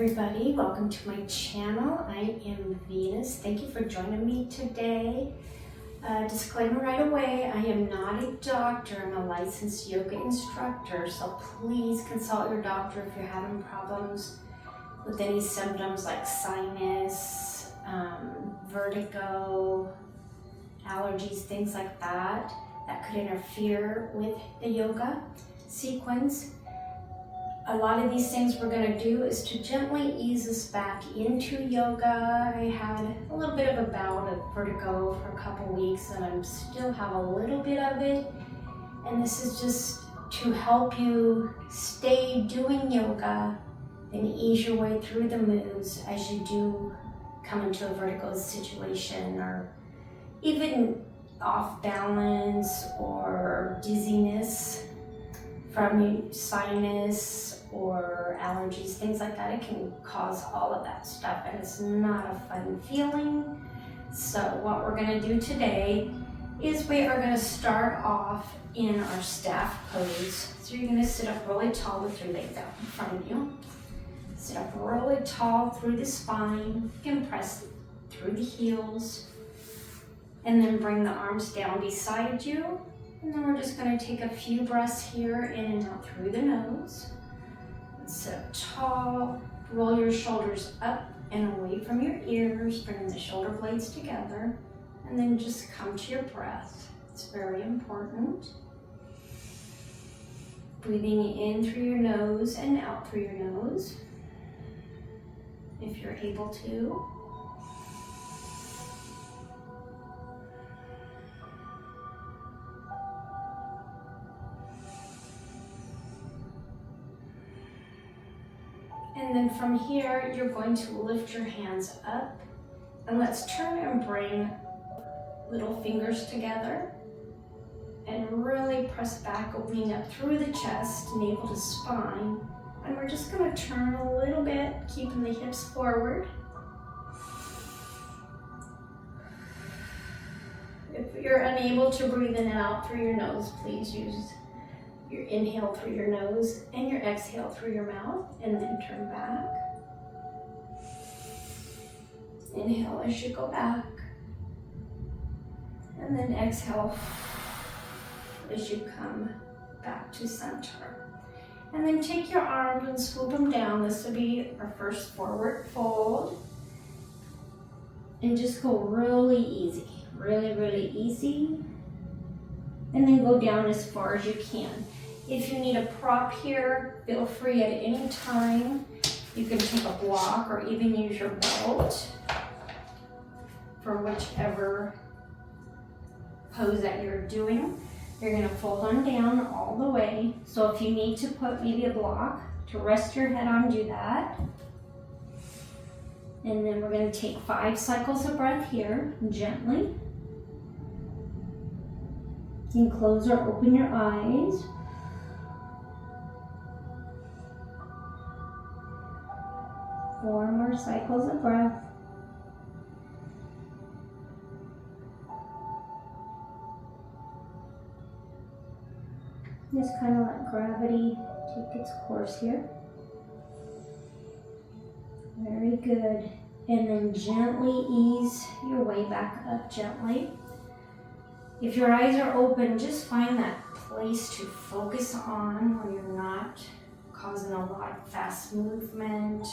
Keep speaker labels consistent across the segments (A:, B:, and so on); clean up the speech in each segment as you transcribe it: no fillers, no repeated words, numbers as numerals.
A: everybody, welcome to my channel. I am Venus. Thank you for joining me today. Disclaimer right away, I am not a doctor. I'm a licensed yoga instructor, so please consult your doctor if you're having problems with any symptoms like sinus, vertigo, allergies, things like that could interfere with the yoga sequence. A lot of these things we're going to do is to gently ease us back into yoga. I had a little bit of a bout of vertigo for a couple weeks and I still have a little bit of it. And this is just to help you stay doing yoga and ease your way through the moves as you do come into a vertigo situation or even off balance or dizziness from sinus or allergies, things like that. It can cause all of that stuff and it's not a fun feeling. So what we're going to do today is we are going to start off in our staff pose. So you're going to sit up really tall with your legs out in front of you. Sit up really tall through the spine. You can press through the heels and then bring the arms down beside you. And then we're just going to take a few breaths here in and out through the nose. Sit up tall, roll your shoulders up and away from your ears, bring the shoulder blades together, and then just come to your breath. It's very important. Breathing in through your nose and out through your nose, if you're able to. And then from here, you're going to lift your hands up and let's turn and bring little fingers together and really press back, opening up through the chest, navel to spine. And we're just going to turn a little bit, keeping the hips forward. If you're unable to breathe in and out through your nose, please use your inhale through your nose and your exhale through your mouth, and then turn back. Inhale as you go back, and then exhale as you come back to center. And then take your arms and swoop them down. This will be our first forward fold. And just go really easy, really easy. And then go down as far as you can. If you need a prop here, feel free at any time. You can take a block or even use your belt for whichever pose that you're doing. You're going to fold on down all the way. So if you need to put maybe a block to rest your head on, do that. And then we're going to take 5 cycles of breath here, gently. You can close or open your eyes. Four more cycles of breath. Just kind of let gravity take its course here. Very good. And then gently ease your way back up gently. If your eyes are open, just find that place to focus on when you're not causing a lot of fast movement.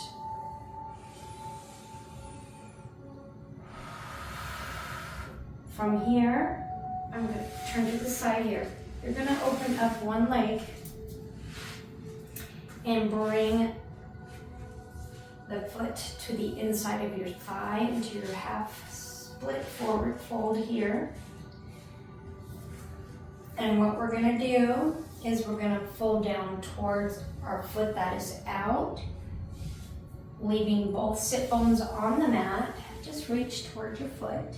A: From here, I'm going to turn to the side here. You're going to open up one leg and bring the foot to the inside of your thigh into your half split forward fold here. And what we're going to do is we're going to fold down towards our foot that is out, leaving both sit bones on the mat. Just reach towards your foot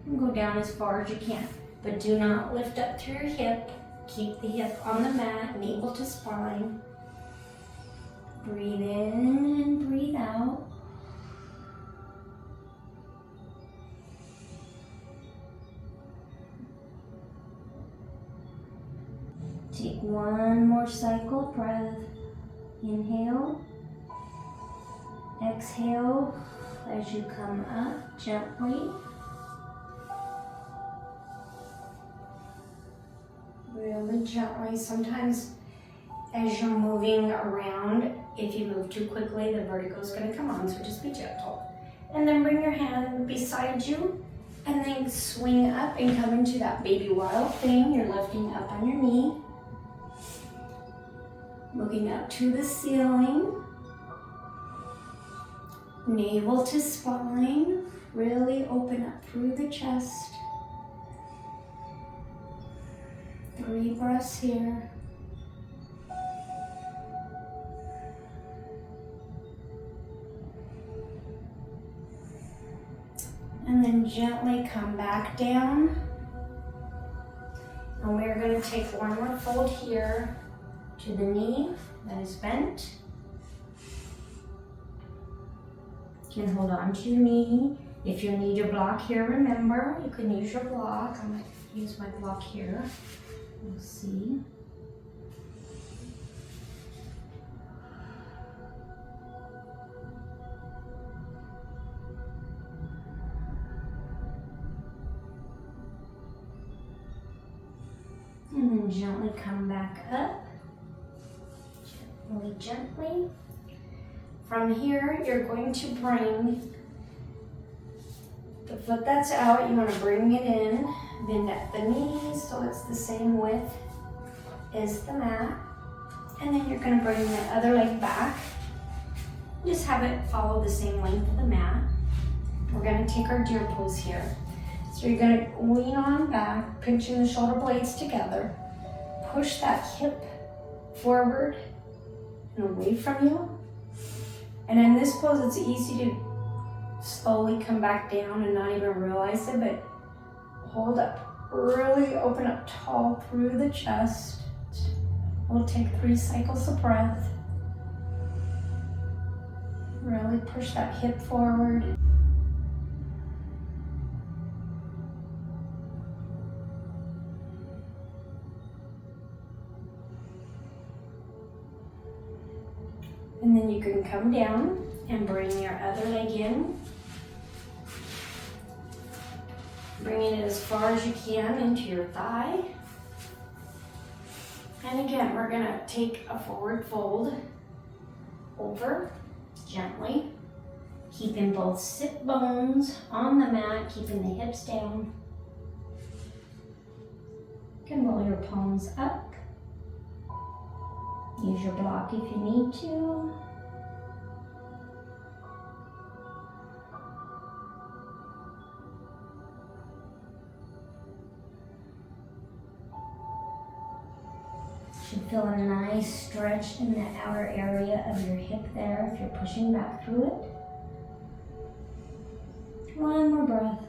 A: and go down as far as you can. But do not lift up through your hip. Keep the hip on the mat, navel to spine. Breathe in and breathe out. Take one more cycle of breath. Inhale. Exhale as you come up gently. Really gently. Sometimes as you're moving around, if you move too quickly, the vertigo is going to come on, so just be gentle. And then bring your hand beside you and then swing up and come into that baby wild thing. You're lifting up on your knee, looking up to the ceiling. Navel to spine, really open up through the chest. 3 breaths here. And then gently come back down. And we're going to take one more fold here to the knee that is bent. You can hold on to your knee. If you need your block here, remember, you can use your block. I might use my block here. We'll see. And then gently come back up. Gently, gently. From here, you're going to bring the foot that's out, you want to bring it in, bend at the knees so it's the same width as the mat. And then you're going to bring the other leg back. Just have it follow the same length of the mat. We're going to take our deer pose here. So you're going to lean on back, pinching the shoulder blades together. Push that hip forward and away from you. And in this pose, it's easy to slowly come back down and not even realize it, but hold up, really open up tall through the chest. We'll take 3 cycles of breath. Really push that hip forward. And then you can come down and bring your other leg in. Bringing it as far as you can into your thigh. And again, we're gonna take a forward fold over gently, keeping both sit bones on the mat, keeping the hips down. You can roll your palms up. Use your block if you need to. Should feel a nice stretch in the outer area of your hip there if you're pushing back through it. One more breath.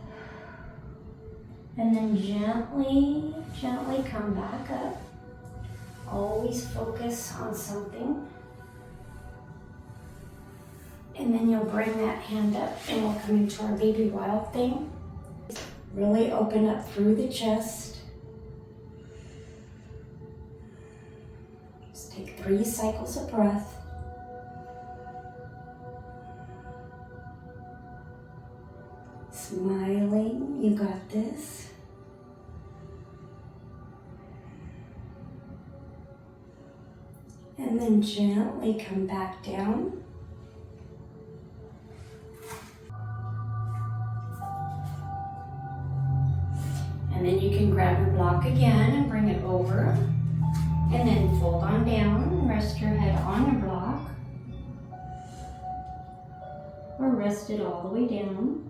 A: And then gently, gently come back up. Always focus on something. And then you'll bring that hand up and we'll come into our baby wild thing. Really open up through the chest. Just take 3 cycles of breath. Smiling, you got this. And then gently come back down. And then you can grab your block again and bring it over. And then fold on down and rest your head on your block. Or rest it all the way down.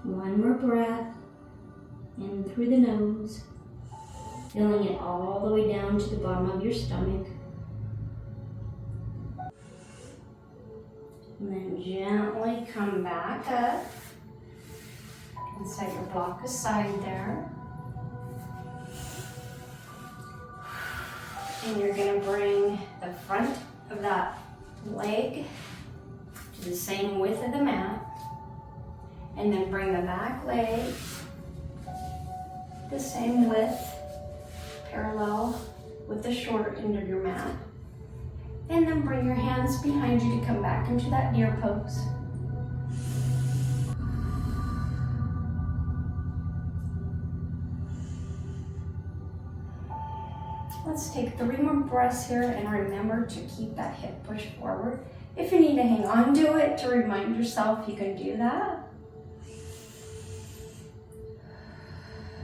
A: One more breath in through the nose, feeling it all the way down to the bottom of your stomach. And then gently come back up and set your block aside there. And you're going to bring the front of that leg to the same width of the mat. And then bring the back leg the same width, parallel with the short end of your mat. And then bring your hands behind you to come back into that deer pose. Let's take 3 more breaths here and remember to keep that hip push forward. If you need to hang on to it to remind yourself, you can do that.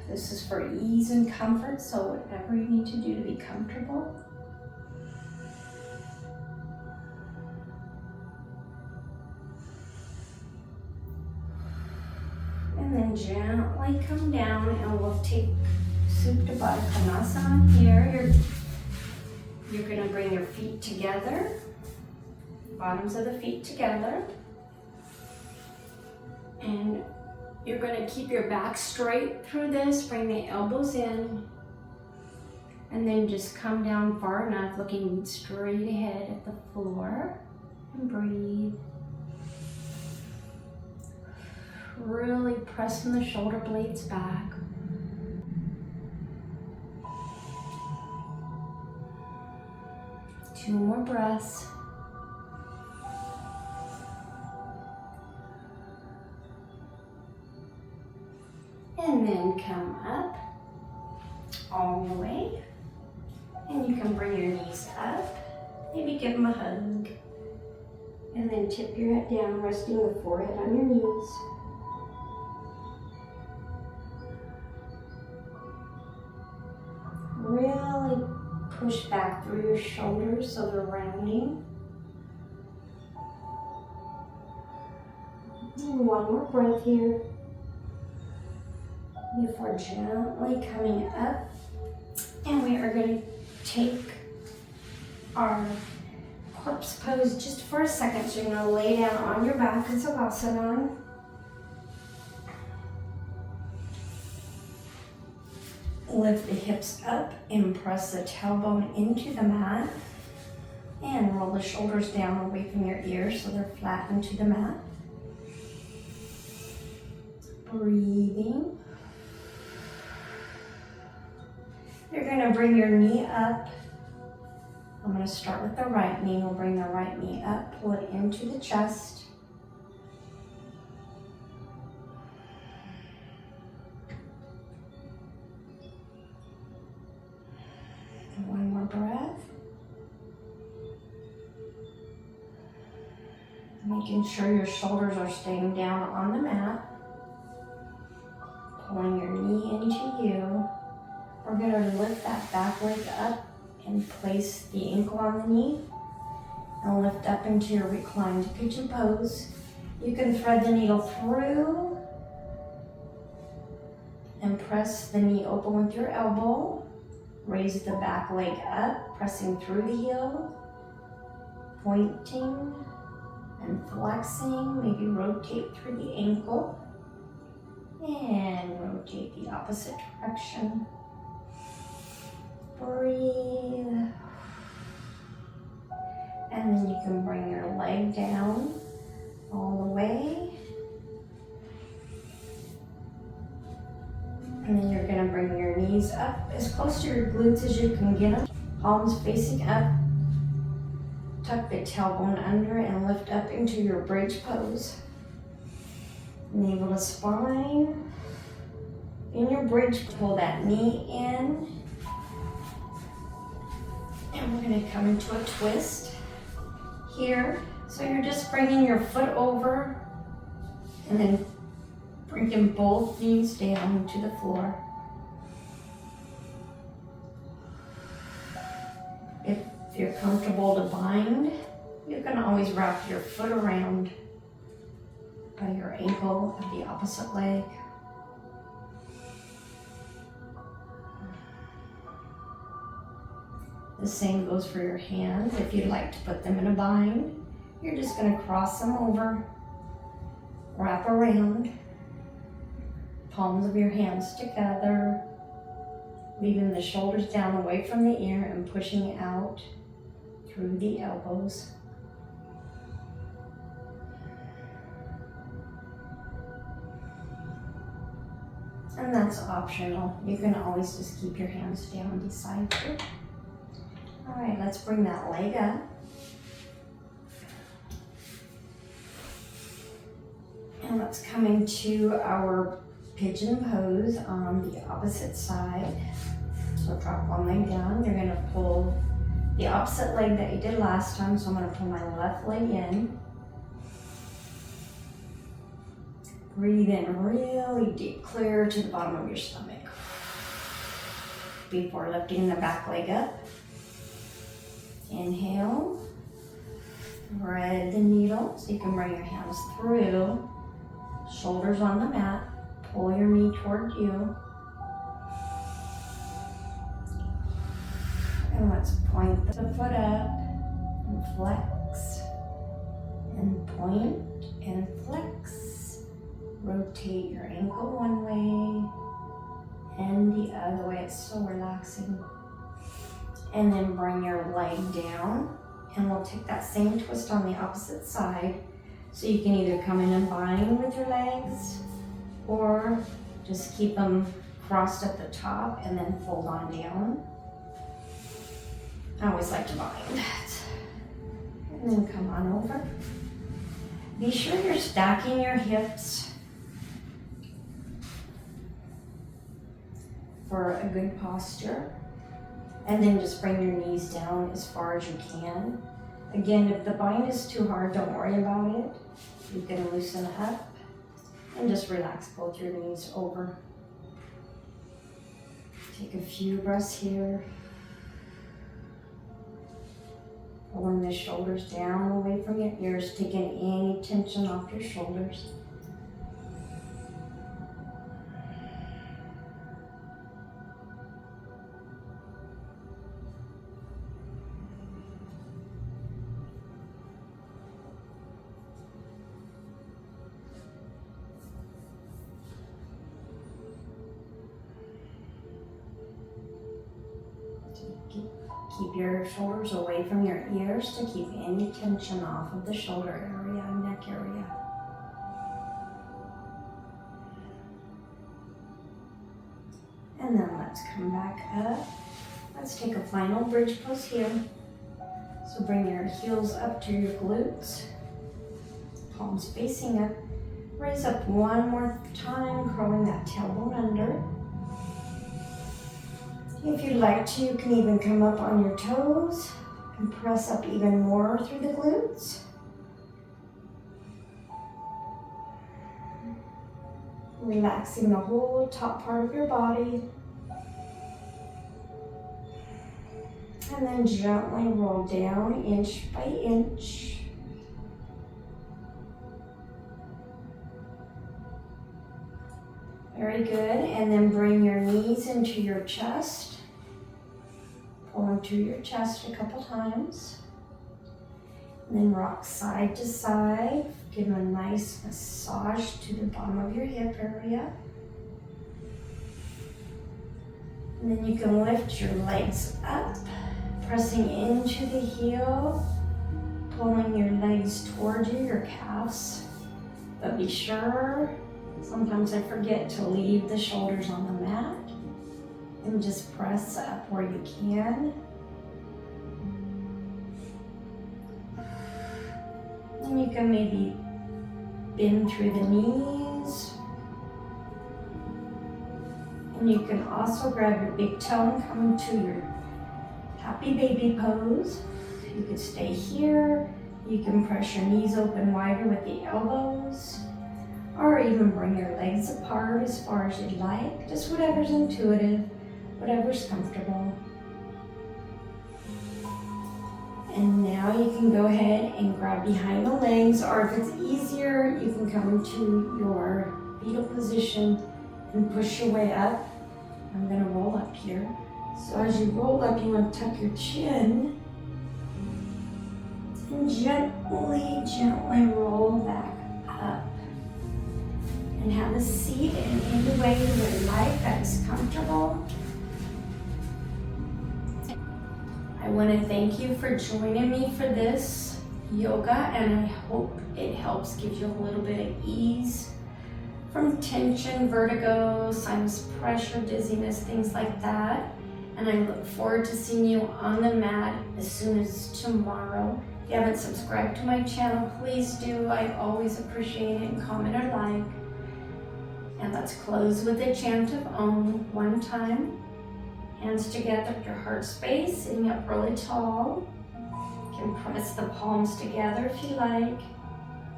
A: This is for ease and comfort, so whatever you need to do to be comfortable. And then gently come down and we'll take Supta Baddha Konasana here. You're going to bring your feet together, bottoms of the feet together. And you're going to keep your back straight through this, bring the elbows in, and then just come down far enough, looking straight ahead at the floor, and breathe. Really pressing the shoulder blades back. Two more breaths. And then come up all the way. And you can bring your knees up. Maybe give them a hug. And then tip your head down, resting the forehead on your knees. Really push back through your shoulders so they're rounding. And one more breath here. Before gently coming up, and we are going to take our corpse pose just for a second. So you're going to lay down on your back in Savasana. Lift the hips up and press the tailbone into the mat, and roll the shoulders down away from your ears so they're flat into the mat. Breathing. You're going to bring your knee up. I'm going to start with the right knee. We'll bring the right knee up, pull it into the chest. And one more breath. Making sure your shoulders are staying down on the mat. Pulling your knee into you. We're going to lift that back leg up and place the ankle on the knee and lift up into your reclined pigeon pose. You can thread the needle through and press the knee open with your elbow. Raise the back leg up, pressing through the heel, pointing and flexing. Maybe rotate through the ankle and rotate the opposite direction. Breathe. And then you can bring your leg down all the way. And then you're going to bring your knees up as close to your glutes as you can get them. Palms facing up. Tuck the tailbone under and lift up into your bridge pose. Navel to spine. In your bridge, pull that knee in. And we're going to come into a twist here. So you're just bringing your foot over and then bringing both knees down to the floor. If you're comfortable to bind, you can always wrap your foot around by your ankle of the opposite leg. The same goes for your hands. If you'd like to put them in a bind, you're just going to cross them over, wrap around, palms of your hands together, leaving the shoulders down away from the ear and pushing out through the elbows. And that's optional. You can always just keep your hands down beside you. All right, let's bring that leg up. And let's come into our pigeon pose on the opposite side. So drop one leg down. You're gonna pull the opposite leg that you did last time. So I'm gonna pull my left leg in. Breathe in really deep, clear to the bottom of your stomach. Before lifting the back leg up. Inhale. Thread the needle so you can bring your hands through. Shoulders on the mat. Pull your knee toward you. And let's point the foot up and flex. And point and flex. Rotate your ankle one way and the other way. It's so relaxing. And then bring your leg down. And we'll take that same twist on the opposite side. So you can either come in and bind with your legs or just keep them crossed at the top and then fold on down. I always like to bind. And then come on over. Be sure you're stacking your hips for a good posture. And then just bring your knees down as far as you can. Again, if the bind is too hard, don't worry about it. You can loosen up and just relax both your knees over. Take a few breaths here. Pulling the shoulders down away from your ears, taking any tension off your shoulders. Keep your shoulders away from your ears to keep any tension off of the shoulder area and neck area. And then let's come back up. Let's take a final bridge pose here. So bring your heels up to your glutes, palms facing up. Raise up one more time, curling that tailbone under. If you'd like to, you can even come up on your toes and press up even more through the glutes. Relaxing the whole top part of your body. And then gently roll down inch by inch. Very good, and then bring your knees into your chest. Pull into your chest a couple times. And then rock side to side. Give a nice massage to the bottom of your hip area. And then you can lift your legs up, pressing into the heel, pulling your legs toward you, your calves. But be sure, sometimes I forget to leave the shoulders on the mat and just press up where you can. And you can maybe bend through the knees. And you can also grab your big toe and come into your happy baby pose. You can stay here. You can press your knees open wider with the elbows. Or even bring your legs apart as far as you'd like. Just whatever's intuitive, whatever's comfortable. And now you can go ahead and grab behind the legs, or if it's easier, you can come into your fetal position and push your way up. I'm gonna roll up here. So as you roll up, you want to tuck your chin and gently, gently roll back up. And have a seat in any way you would like that is comfortable. I want to thank you for joining me for this yoga, and I hope it helps give you a little bit of ease from tension, vertigo, sinus pressure, dizziness, things like that. And I look forward to seeing you on the mat as soon as tomorrow. If you haven't subscribed to my channel, please do. I always appreciate it. And comment or like. And let's close with the chant of Om one time. Hands together at your heart space, sitting up really tall. You can press the palms together if you like.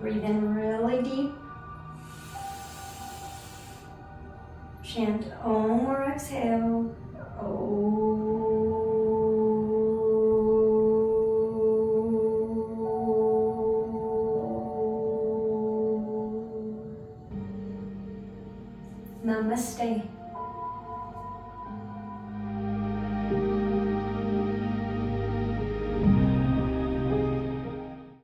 A: Breathe in really deep. Chant Om or exhale. Om. Namaste.